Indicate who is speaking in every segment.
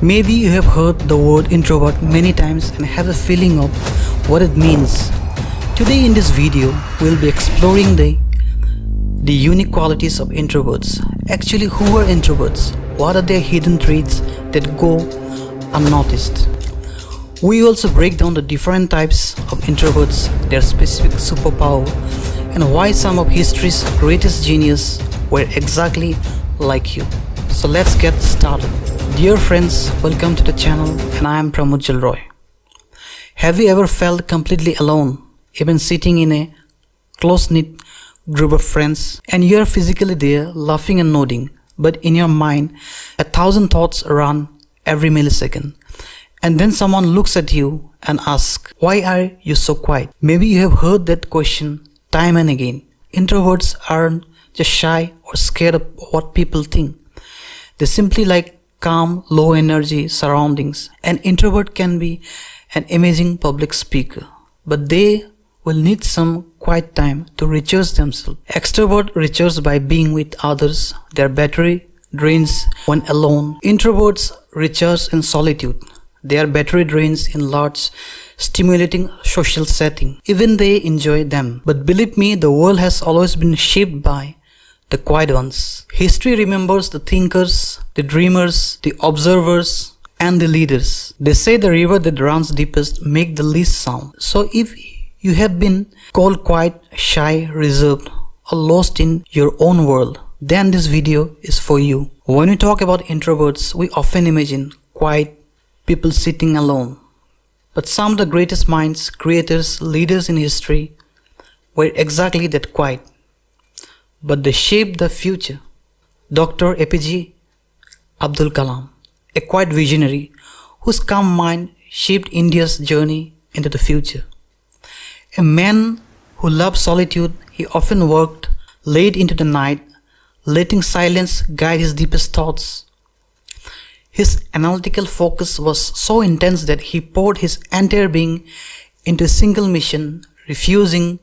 Speaker 1: Maybe you have heard the word introvert many times and have a feeling of what it means. Today in this video, we'll be exploring the unique qualities of introverts. Actually, who are introverts? What are their hidden traits that go unnoticed? We also break down the different types of introverts, their specific superpower, and why some of history's greatest genius were exactly like you. So let's get started. Dear friends, welcome to the channel and I am Pramujjwal. Have you ever felt completely alone, even sitting in a close-knit group of friends and you are physically there laughing and nodding, but in your mind 1,000 thoughts run every millisecond, and then someone looks at you and asks, why are you so quiet? Maybe you have heard that question time and again. Introverts aren't just shy or scared of what people think. They simply like calm, low energy surroundings. An introvert can be an amazing public speaker, but they will need some quiet time to recharge themselves. Extrovert recharge by being with others. Their battery drains when alone. Introverts recharge in solitude. Their battery drains in large, stimulating social setting. Even they enjoy them. But believe me, the world has always been shaped by the quiet ones. History remembers the thinkers, the dreamers, the observers, and the leaders. They say the river that runs deepest makes the least sound. So if you have been called quiet, shy, reserved, or lost in your own world, then this video is for you. When we talk about introverts, we often imagine quiet people sitting alone. But some of the greatest minds, creators, leaders in history were exactly that quiet. But they shaped the future. Dr. A.P.J. Abdul Kalam, a quiet visionary whose calm mind shaped India's journey into the future. A man who loved solitude, he often worked late into the night, letting silence guide his deepest thoughts. His analytical focus was so intense that he poured his entire being into a single mission, refusing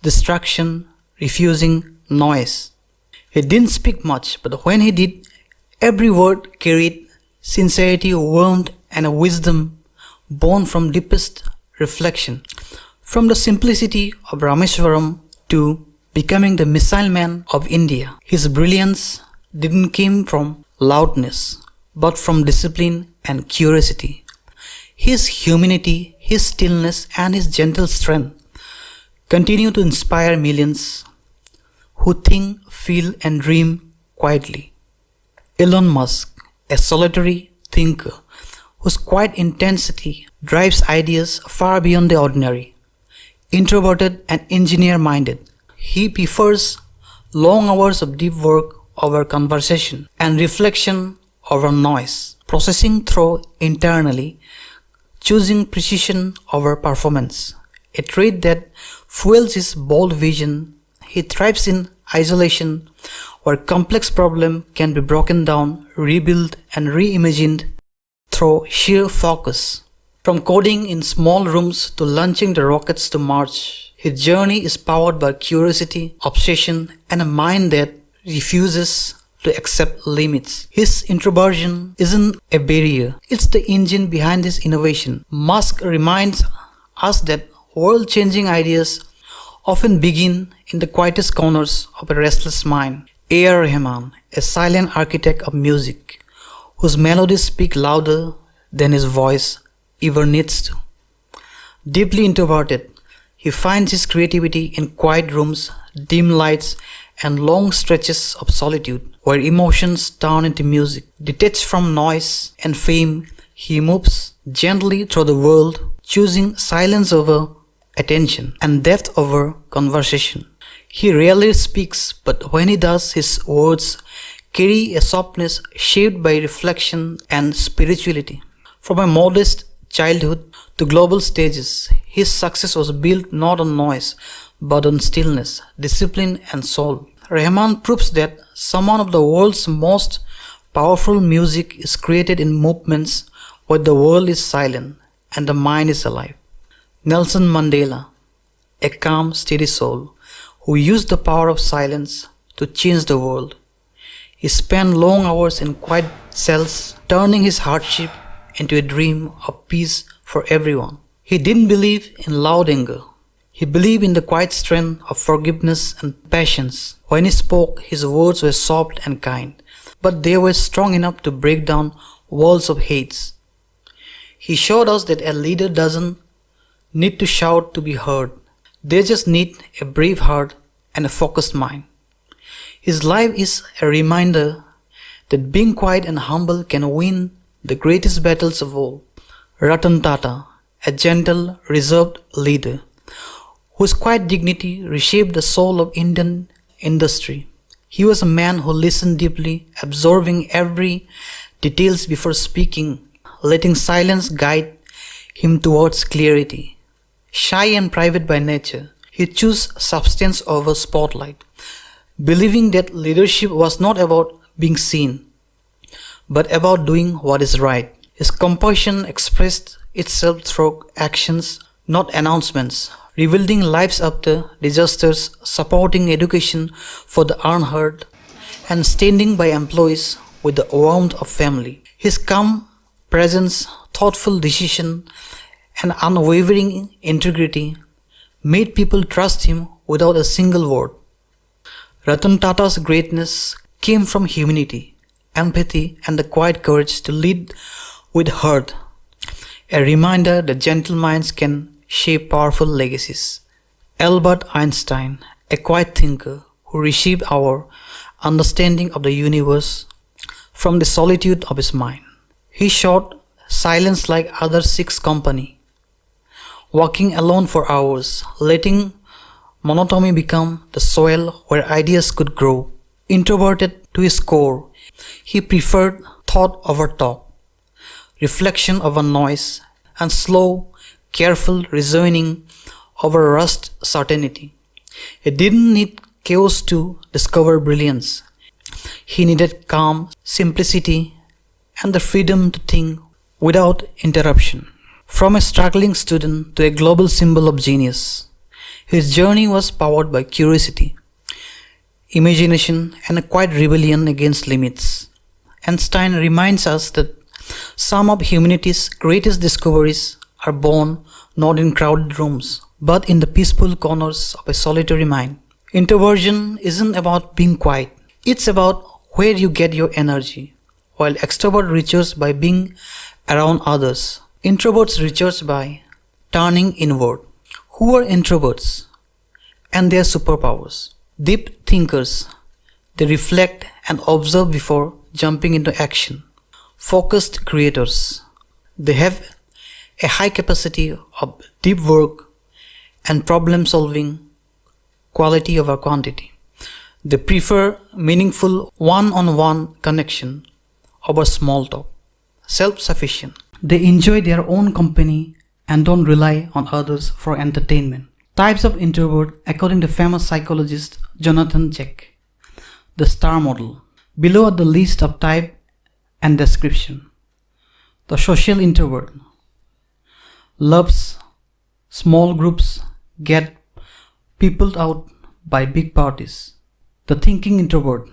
Speaker 1: distraction, refusing noise. He didn't speak much, but when he did, every word carried sincerity, warmth, and a wisdom born from deepest reflection. From the simplicity of Rameswaram to becoming the missile man of India, his brilliance didn't come from loudness, but from discipline and curiosity. His humanity, his stillness, and his gentle strength continue to inspire millions who think, feel, and dream quietly. Elon Musk, a solitary thinker whose quiet intensity drives ideas far beyond the ordinary. Introverted and engineer-minded, he prefers long hours of deep work over conversation and reflection over noise, processing thought internally, choosing precision over performance, a trait that fuels his bold vision. He thrives in isolation, where complex problems can be broken down, rebuilt, and reimagined through sheer focus. From coding in small rooms to launching the rockets to Mars, his journey is powered by curiosity, obsession, and a mind that refuses to accept limits. His introversion isn't a barrier, it's the engine behind his innovation. Musk reminds us that world-changing ideas often begin in the quietest corners of a restless mind. A.R. Rahman, a silent architect of music, whose melodies speak louder than his voice ever needs to. Deeply introverted, he finds his creativity in quiet rooms, dim lights, and long stretches of solitude, where emotions turn into music. Detached from noise and fame, he moves gently through the world, choosing silence over attention and depth over conversation. He rarely speaks, but when he does, his words carry a softness shaped by reflection and spirituality. From a modest childhood to global stages, his success was built not on noise, but on stillness, discipline, and soul. Rahman proves that some of the world's most powerful music is created in movements where the world is silent and the mind is alive. Nelson Mandela, a calm, steady soul who used the power of silence to change the world. He spent long hours in quiet cells, turning his hardship into a dream of peace for everyone. He didn't believe in loud anger. He believed in the quiet strength of forgiveness and patience. When he spoke, his words were soft and kind, but they were strong enough to break down walls of hate. He showed us that a leader doesn't need to shout to be heard. They just need a brave heart and a focused mind. His life is a reminder that being quiet and humble can win the greatest battles of all. Ratan Tata, a gentle, reserved leader, whose quiet dignity reshaped the soul of Indian industry. He was a man who listened deeply, absorbing every details before speaking, letting silence guide him towards clarity. Shy and private by nature, he chose substance over spotlight, believing that leadership was not about being seen, but about doing what is right. His compassion expressed itself through actions, not announcements, rebuilding lives after disasters, supporting education for the unheard, and standing by employees with the warmth of family. His calm presence, thoughtful decision, and unwavering integrity made people trust him without a single word. Ratan Tata's greatness came from humanity, empathy, and the quiet courage to lead with heart, a reminder that gentle minds can shape powerful legacies. Albert Einstein, a quiet thinker who reshaped our understanding of the universe from the solitude of his mind. He showed silence like others seeks company, walking alone for hours, letting monotony become the soil where ideas could grow. Introverted to his core, he preferred thought over talk, reflection over noise, and slow, careful reasoning over rushed certainty. He didn't need chaos to discover brilliance. He needed calm, simplicity, and the freedom to think without interruption. From a struggling student to a global symbol of genius, his journey was powered by curiosity, imagination, and a quiet rebellion against limits. Einstein reminds us that some of humanity's greatest discoveries are born not in crowded rooms, but in the peaceful corners of a solitary mind. Introversion isn't about being quiet, it's about where you get your energy. While extrovert recharges by being around others, introverts recharge by turning inward. Who are introverts? And their superpowers. Deep thinkers. They reflect and observe before jumping into action. Focused creators. They have a high capacity of deep work and problem solving quality over quantity. They prefer meaningful one-on-one connection over small talk. Self-sufficient. They enjoy their own company and don't rely on others for entertainment. Types of introvert according to famous psychologist Jonathan Check. The star model. Below are the list of type and description. The social introvert. Loves small groups, get peopled out by big parties. The thinking introvert.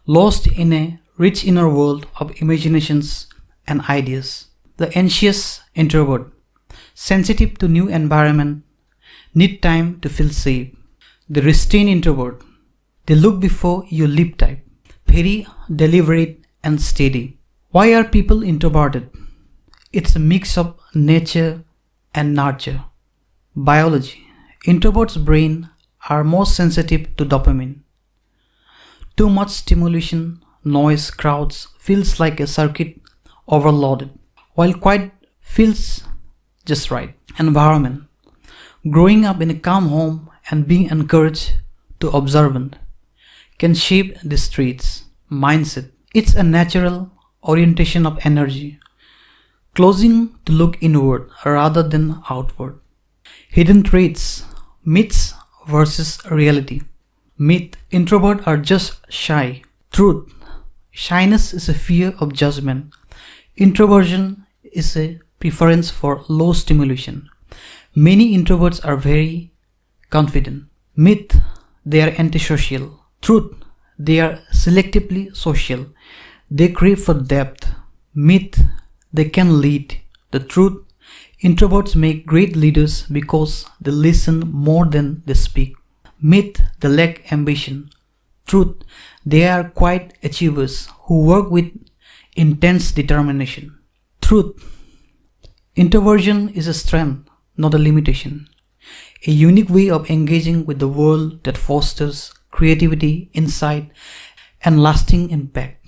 Speaker 1: Lost in a rich inner world of imaginations and ideas. The anxious introvert. Sensitive to new environment, need time to feel safe. The restrained introvert. They look before you leap type. Very deliberate and steady. Why are people introverted? It's a mix of nature and nurture. Biology. Introverts' brain are more sensitive to dopamine. Too much stimulation, noise, crowds feels like a circuit overloaded, while quiet feels just right. Environment. Growing up in a calm home and being encouraged to observant can shape the streets. Mindset. It's a natural orientation of energy, closing to look inward rather than outward. Hidden traits. Myths versus reality. Myth. Introverts are just shy. Truth. Shyness is a fear of judgment. Introversion is a preference for low stimulation. Many introverts are very confident. Myth. They are antisocial. Truth. they are selectively social. They crave for depth. Myth, they can lead. The truth, introverts make great leaders because they listen more than they speak. Myth, they lack ambition. Truth, they are quiet achievers who work with intense determination. Truth, introversion is a strength, not a limitation. A unique way of engaging with the world that fosters creativity, insight, and lasting impact.